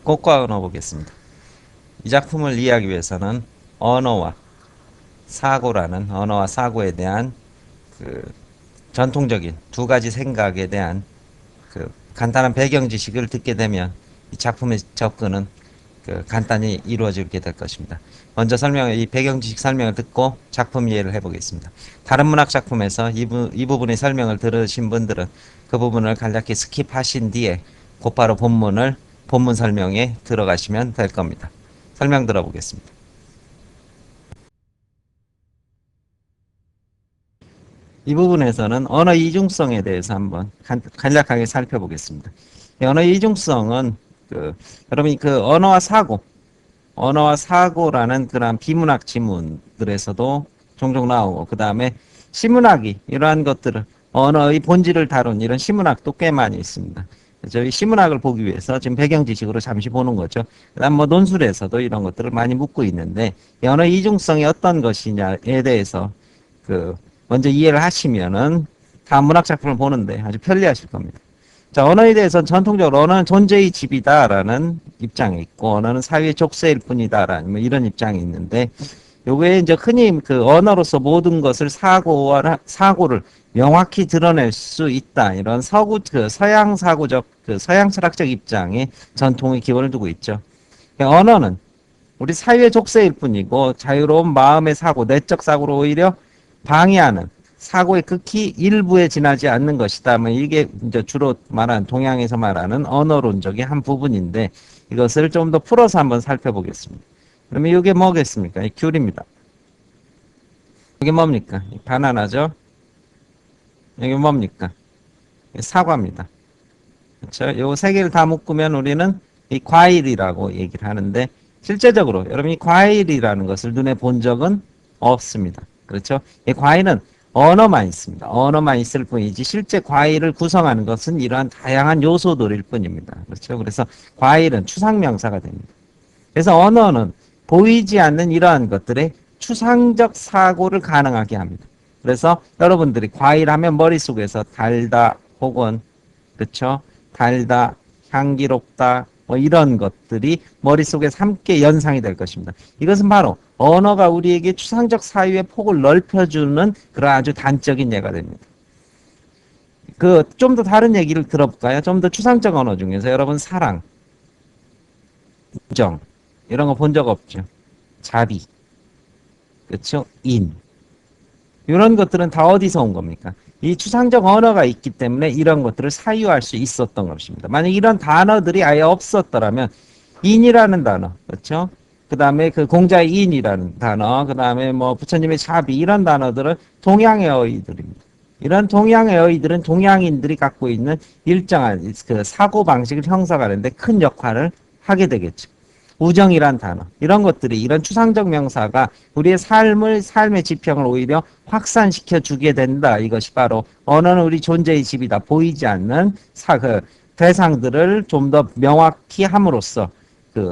꽃과 언어 보겠습니다. 이 작품을 이해하기 위해서는 언어와 사고라는 언어와 사고에 대한 그 전통적인 두 가지 생각에 대한 그 간단한 배경 지식을 듣게 되면 이 작품의 접근은 간단히 이루어지게 될 것입니다. 먼저 이 배경 지식 설명을 듣고 작품 이해를 해보겠습니다. 다른 문학 작품에서 이 부분의 설명을 들으신 분들은 그 부분을 간략히 스킵하신 뒤에 곧바로 본문 설명에 들어가시면 될 겁니다. 설명 들어보겠습니다. 이 부분에서는 언어 이중성에 대해서 한번 간략하게 살펴보겠습니다. 언어 이중성은 여러분이 언어와 사고라는 그런 비문학 지문들에서도 종종 나오고, 그 다음에 시문학이 이러한 것들을 언어의 본질을 다룬 이런 시문학도 꽤 많이 있습니다. 저희 시문학을 보기 위해서 지금 배경 지식으로 잠시 보는 거죠. 그다음 논술에서도 이런 것들을 많이 묻고 있는데, 언어 이중성이 어떤 것이냐에 대해서 먼저 이해를 하시면은 다음 문학 작품을 보는데 아주 편리하실 겁니다. 자, 언어에 대해서는 전통적으로 언어는 존재의 집이다라는 입장이 있고, 언어는 사회의 족쇄일 뿐이다라는 뭐 이런 입장이 있는데, 요게 이제 흔히 언어로서 모든 것을 사고를 명확히 드러낼 수 있다, 이런 서양 사고적 서양 철학적 입장의 전통의 기본을 두고 있죠. 언어는 우리 사회의 족쇄일 뿐이고, 자유로운 마음의 사고, 내적 사고를 오히려 방해하는 사고의 극히 일부에 지나지 않는 것이다. 이게 이제 주로 동양에서 말하는 언어론적의 한 부분인데, 이것을 좀 더 풀어서 한번 살펴보겠습니다. 그러면 이게 뭐겠습니까? 이 귤입니다. 이게 뭡니까? 바나나죠? 이게 뭡니까? 사과입니다. 그렇죠? 요 세 개를 다 묶으면 우리는 이 과일이라고 얘기를 하는데, 실제적으로 여러분이 과일이라는 것을 눈에 본 적은 없습니다. 그렇죠? 이 과일은 언어만 있습니다. 언어만 있을 뿐이지 실제 과일을 구성하는 것은 이러한 다양한 요소들일 뿐입니다. 그렇죠? 그래서 과일은 추상명사가 됩니다. 그래서 언어는 보이지 않는 이러한 것들의 추상적 사고를 가능하게 합니다. 그래서 여러분들이 과일 하면 머릿속에서 달다 혹은, 그렇죠? 달다, 향기롭다, 뭐 이런 것들이 머릿속에서 함께 연상이 될 것입니다. 이것은 바로 언어가 우리에게 추상적 사유의 폭을 넓혀주는 그런 아주 단적인 예가 됩니다. 좀 더 다른 얘기를 들어볼까요? 좀 더 추상적 언어 중에서 여러분 사랑, 우정 이런 거 본 적 없죠? 자비, 그렇죠? 이런 것들은 다 어디서 온 겁니까? 이 추상적 언어가 있기 때문에 이런 것들을 사유할 수 있었던 것입니다. 만약 이런 단어들이 아예 없었더라면 인이라는 단어, 그렇죠? 그 다음에 공자의 인이라는 단어, 그 다음에 부처님의 자비 이런 단어들은 동양의 어휘들입니다. 이런 동양의 어휘들은 동양인들이 갖고 있는 일정한 사고 방식을 형성하는데 큰 역할을 하게 되겠죠. 우정이란 단어, 이런 것들이, 이런 추상적 명사가 우리의 삶의 지평을 오히려 확산시켜 주게 된다. 이것이 바로 언어는 우리 존재의 집이다. 보이지 않는 대상들을 좀 더 명확히 함으로써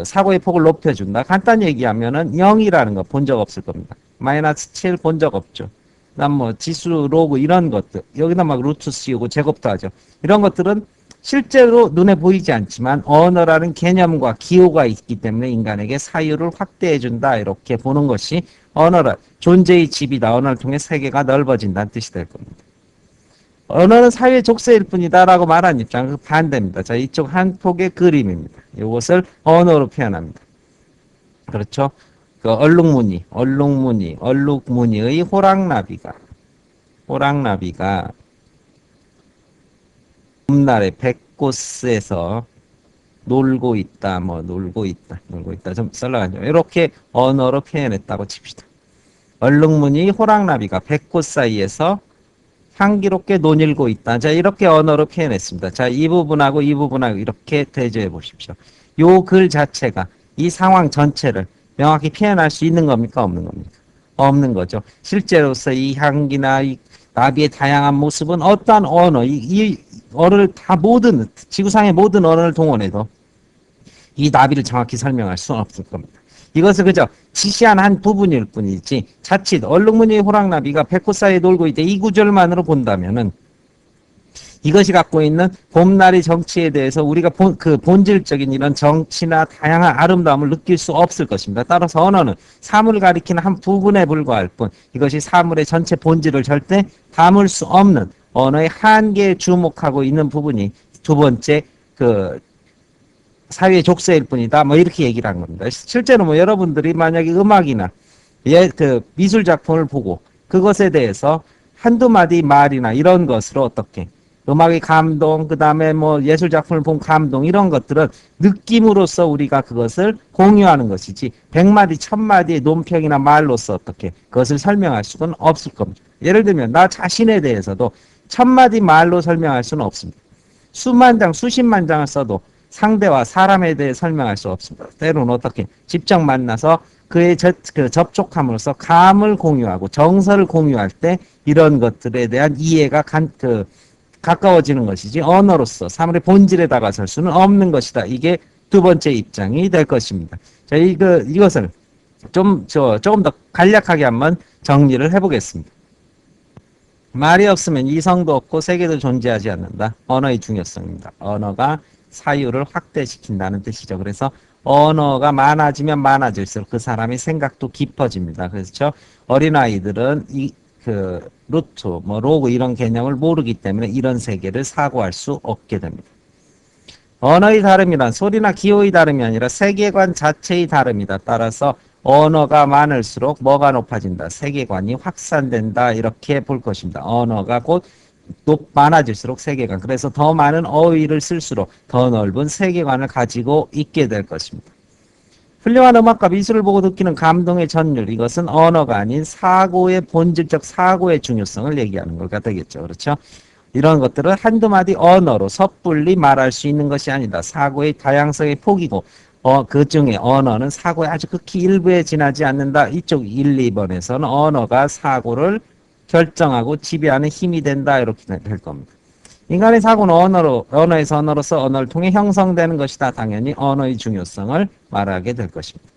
사고의 폭을 높여준다. 간단히 얘기하면은 0이라는 거 본 적 없을 겁니다. 마이너스 7 본 적 없죠. 그다음 지수, 로그 이런 것들, 여기다 루트 씌우고 제곱도 하죠. 이런 것들은 실제로 눈에 보이지 않지만 언어라는 개념과 기호가 있기 때문에 인간에게 사유를 확대해준다. 이렇게 보는 것이 언어라, 존재의 집이다. 언어를 통해 세계가 넓어진다는 뜻이 될 겁니다. 언어는 사회의 족쇄일 뿐이다라고 말한 입장은 반대입니다. 자, 이쪽 한 폭의 그림입니다. 이것을 언어로 표현합니다. 그렇죠? 얼룩무늬의 호랑나비가 봄날에 백곳에서 놀고 있다, 놀고 있다, 좀 썰렁하죠. 이렇게 언어로 표현했다고 칩시다. 얼룩무늬 호랑나비가 백꽃 사이에서 향기롭게 논일고 있다. 자, 이렇게 언어로 표현했습니다. 자, 이 부분하고 이렇게 대조해 보십시오. 요 글 자체가 이 상황 전체를 명확히 표현할 수 있는 겁니까? 없는 겁니까? 없는 거죠. 실제로서 이 향기나 이 나비의 다양한 모습은 어떠한 언어, 이 언어를 지구상의 모든 언어를 동원해도 이 나비를 정확히 설명할 수는 없을 겁니다. 이것을 그저 지시한 한 부분일 뿐이지, 자칫 얼룩무늬 호랑나비가 백호 사이에 놀고 있대 이 구절만으로 본다면은 이것이 갖고 있는 봄날의 정치에 대해서 우리가 그 본질적인 이런 정치나 다양한 아름다움을 느낄 수 없을 것입니다. 따라서 언어는 사물을 가리키는 한 부분에 불과할 뿐 이것이 사물의 전체 본질을 절대 담을 수 없는 언어의 한계에 주목하고 있는 부분이 두 번째 그 사회의 족쇄일 뿐이다. 뭐 이렇게 얘기를 한 겁니다. 실제로 뭐 여러분들이 만약에 음악이나 그 미술 작품을 보고 그것에 대해서 한두 마디 말이나 이런 것으로 어떻게 음악의 감동, 그 다음에 뭐 예술 작품을 본 감동 이런 것들은 느낌으로써 우리가 그것을 공유하는 것이지 100마디, 1000마디의 논평이나 말로써 어떻게 그것을 설명할 수는 없을 겁니다. 예를 들면 나 자신에 대해서도 1000마디 말로 설명할 수는 없습니다. 수만 장, 수십만 장을 써도 상대와 사람에 대해 설명할 수 없습니다. 때로는 어떻게 직접 만나서 그의 접촉함으로써 감을 공유하고 정서를 공유할 때 이런 것들에 대한 이해가 가까워지는 것이지 언어로서 사물의 본질에 다가설 수는 없는 것이다. 이게 두 번째 입장이 될 것입니다. 자, 이것을 조금 더 간략하게 한번 정리를 해보겠습니다. 말이 없으면 이성도 없고 세계도 존재하지 않는다. 언어의 중요성입니다. 언어가 사유를 확대시킨다는 뜻이죠. 그래서 언어가 많아지면 많아질수록 그 사람의 생각도 깊어집니다. 그렇죠? 어린아이들은 루트, 뭐 로그 이런 개념을 모르기 때문에 이런 세계를 사고할 수 없게 됩니다. 언어의 다름이란 소리나 기호의 다름이 아니라 세계관 자체의 다름이다. 따라서 언어가 많을수록 뭐가 높아진다? 세계관이 확산된다. 이렇게 볼 것입니다. 언어가 곧 많아질수록 세계관. 그래서 더 많은 어휘를 쓸수록 더 넓은 세계관을 가지고 있게 될 것입니다. 훌륭한 음악과 미술을 보고 느끼는 감동의 전율. 이것은 언어가 아닌 사고의 본질적 사고의 중요성을 얘기하는 것 되겠죠. 그렇죠? 이런 것들은 한두 마디 언어로 섣불리 말할 수 있는 것이 아니다. 사고의 다양성의 폭이고 그 중에 언어는 사고의 아주 극히 일부에 지나지 않는다. 이쪽 1, 2번에서는 언어가 사고를 결정하고 지배하는 힘이 된다. 이렇게 될 겁니다. 인간의 사고는 언어에서 언어로서 언어를 통해 형성되는 것이다. 당연히 언어의 중요성을 말하게 될 것입니다.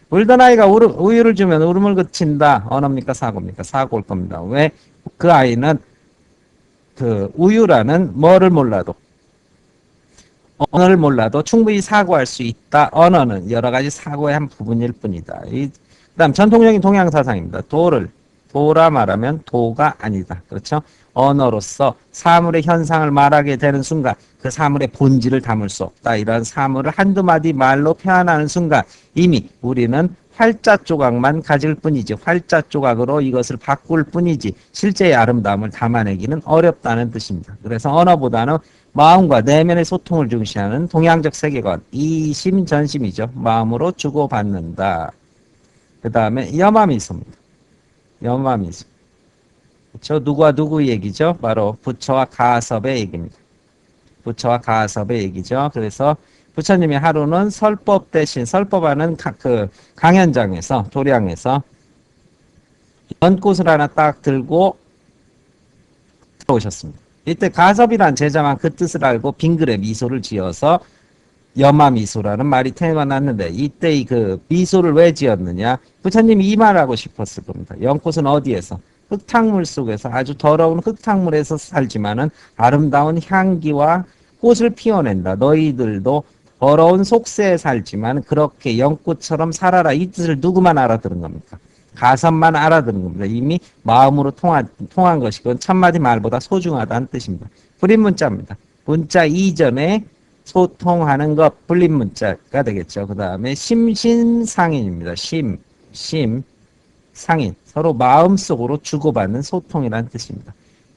울던 아이가 우유를 주면 울음을 그친다. 언어입니까? 사고입니까? 사고일 겁니다. 왜? 그 아이는 그 우유라는 뭐를 몰라도 언어를 몰라도 충분히 사고할 수 있다. 언어는 여러 가지 사고의 한 부분일 뿐이다. 그다음 전통적인 동양 사상입니다. 도라 말하면 도가 아니다. 그렇죠? 언어로서 사물의 현상을 말하게 되는 순간 그 사물의 본질을 담을 수 없다. 이런 사물을 한두 마디 말로 표현하는 순간 이미 우리는 활자 조각만 가질 뿐이지 활자 조각으로 이것을 바꿀 뿐이지 실제의 아름다움을 담아내기는 어렵다는 뜻입니다. 그래서 언어보다는 마음과 내면의 소통을 중시하는 동양적 세계관 이심전심이죠. 마음으로 주고받는다. 그 다음에 염화미소입니다. 염화미소. 그렇죠? 누구와 누구 얘기죠? 바로 부처와 가섭의 얘기입니다. 부처와 가섭의 얘기죠. 그래서 부처님이 하루는 설법 대신 설법하는 그 강연장에서 도량에서 연꽃을 하나 딱 들고 들어오셨습니다. 이때 가섭이란 제자만 그 뜻을 알고 빙글에 미소를 지어서 염화미소라는 말이 태어났는데 이때 그 미소를 왜 지었느냐? 부처님이 이 말하고 싶었을 겁니다. 연꽃은 어디에서? 흙탕물 속에서 아주 더러운 흙탕물에서 살지만은 아름다운 향기와 꽃을 피워낸다. 너희들도 더러운 속세에 살지만 그렇게 연꽃처럼 살아라. 이 뜻을 누구만 알아들은 겁니까? 가섭만 알아듣는 겁니다. 이미 마음으로 통한 것이고 천마디 말보다 소중하다는 뜻입니다. 불임문자입니다. 문자 이전에 소통하는 것 불임문자가 되겠죠. 그 다음에 심신상인입니다. 상인. 서로 마음속으로 주고받는 소통이라는 뜻입니다.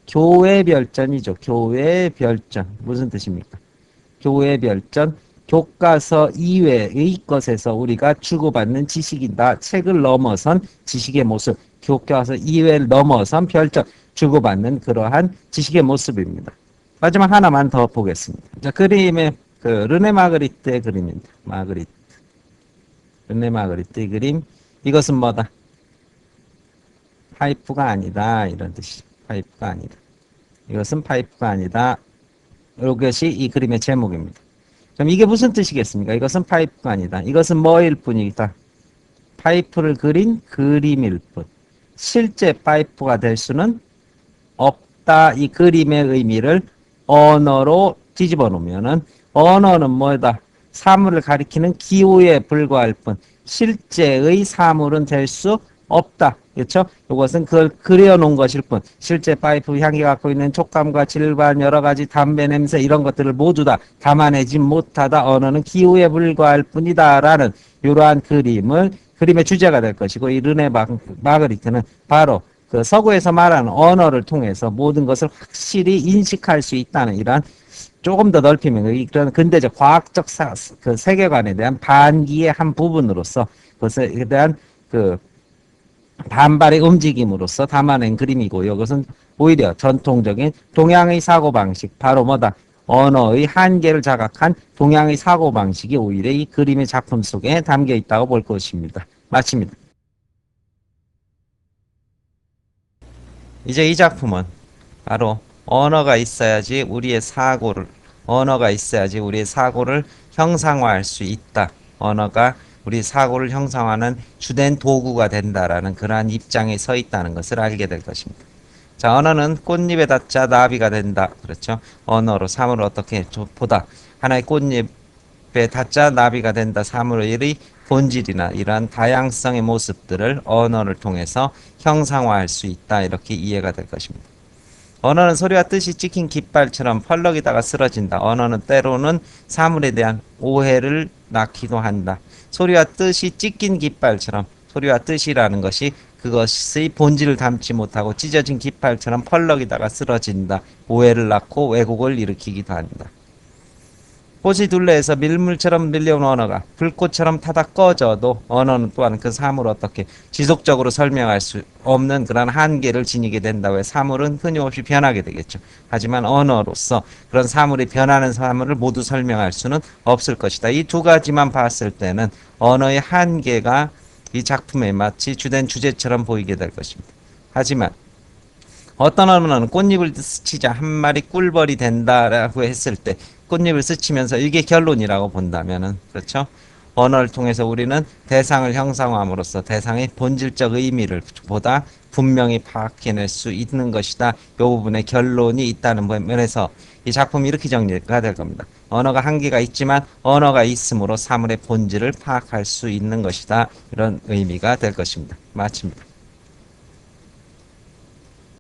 교회별전이죠. 교회별전. 무슨 뜻입니까? 교회별전. 교과서 이외의 것에서 우리가 주고받는 지식이다. 책을 넘어선 지식의 모습. 교과서 이외를 넘어선 별전. 주고받는 그러한 지식의 모습입니다. 마지막 하나만 더 보겠습니다. 자, 그림의 르네 마그리트의 그림입니다. 르네 마그리트의 그림. 이것은 뭐다? 파이프가 아니다. 이런 뜻이. 파이프가 아니다. 이것은 파이프가 아니다. 이것이 이 그림의 제목입니다. 그럼 이게 무슨 뜻이겠습니까? 이것은 파이프가 아니다. 이것은 뭐일 뿐이다? 파이프를 그린 그림일 뿐. 실제 파이프가 될 수는 없다. 이 그림의 의미를 언어로 뒤집어 놓으면은 언어는 뭐다? 사물을 가리키는 기호에 불과할 뿐 실제의 사물은 될 수 없다. 그렇죠? 이것은 그걸 그려놓은 것일 뿐 실제 파이프 향기 갖고 있는 촉감과 질감 여러 가지 담배 냄새 이런 것들을 모두 다 담아내지 못하다. 언어는 기호에 불과할 뿐이다라는 이러한 그림의 주제가 될 것이고 이 르네 마그리트는 바로 그 서구에서 말하는 언어를 통해서 모든 것을 확실히 인식할 수 있다는 이러한 조금 더 넓히면 그런 근대적 과학적 그 세계관에 대한 반기의 한 부분으로서 그것에 대한 그 반발의 움직임으로서 담아낸 그림이고 이것은 오히려 전통적인 동양의 사고방식 바로 뭐다 언어의 한계를 자각한 동양의 사고방식이 오히려 이 그림의 작품 속에 담겨 있다고 볼 것입니다. 마칩니다. 이제 이 작품은 바로 언어가 있어야지 우리의 사고를 형상화할 수 있다. 언어가 우리 사고를 형상화하는 주된 도구가 된다라는 그러한 입장에 서 있다는 것을 알게 될 것입니다. 자, 언어는 꽃잎에 닿자 나비가 된다. 그렇죠? 언어로 사물을 어떻게 보다. 하나의 꽃잎에 닿자 나비가 된다. 사물의 본질이나 이러한 다양성의 모습들을 언어를 통해서 형상화할 수 있다. 이렇게 이해가 될 것입니다. 언어는 소리와 뜻이 찍힌 깃발처럼 펄럭이다가 쓰러진다. 언어는 때로는 사물에 대한 오해를 낳기도 한다. 소리와 뜻이 찍힌 깃발처럼 소리와 뜻이라는 것이 그것의 본질을 담지 못하고 찢어진 깃발처럼 펄럭이다가 쓰러진다. 오해를 낳고 왜곡을 일으키기도 한다. 꽃이 둘레에서 밀물처럼 밀려온 언어가 불꽃처럼 타다 꺼져도 언어는 또한 그 사물을 어떻게 지속적으로 설명할 수 없는 그런 한계를 지니게 된다고 해 사물은 끊임없이 변하게 되겠죠. 하지만 언어로서 그런 사물이 변하는 사물을 모두 설명할 수는 없을 것이다. 이 두 가지만 봤을 때는 언어의 한계가 이 작품에 마치 주된 주제처럼 보이게 될 것입니다. 하지만 어떤 언어는 꽃잎을 스치자 한 마리 꿀벌이 된다라고 했을 때 꽃잎을 스치면서 이게 결론이라고 본다면은 그렇죠? 언어를 통해서 우리는 대상을 형상화함으로써 대상의 본질적 의미를 보다 분명히 파악해낼 수 있는 것이다. 이 부분에 결론이 있다는 면에서 이 작품이 이렇게 정리가 될 겁니다. 언어가 한계가 있지만 언어가 있으므로 사물의 본질을 파악할 수 있는 것이다. 이런 의미가 될 것입니다. 마칩니다.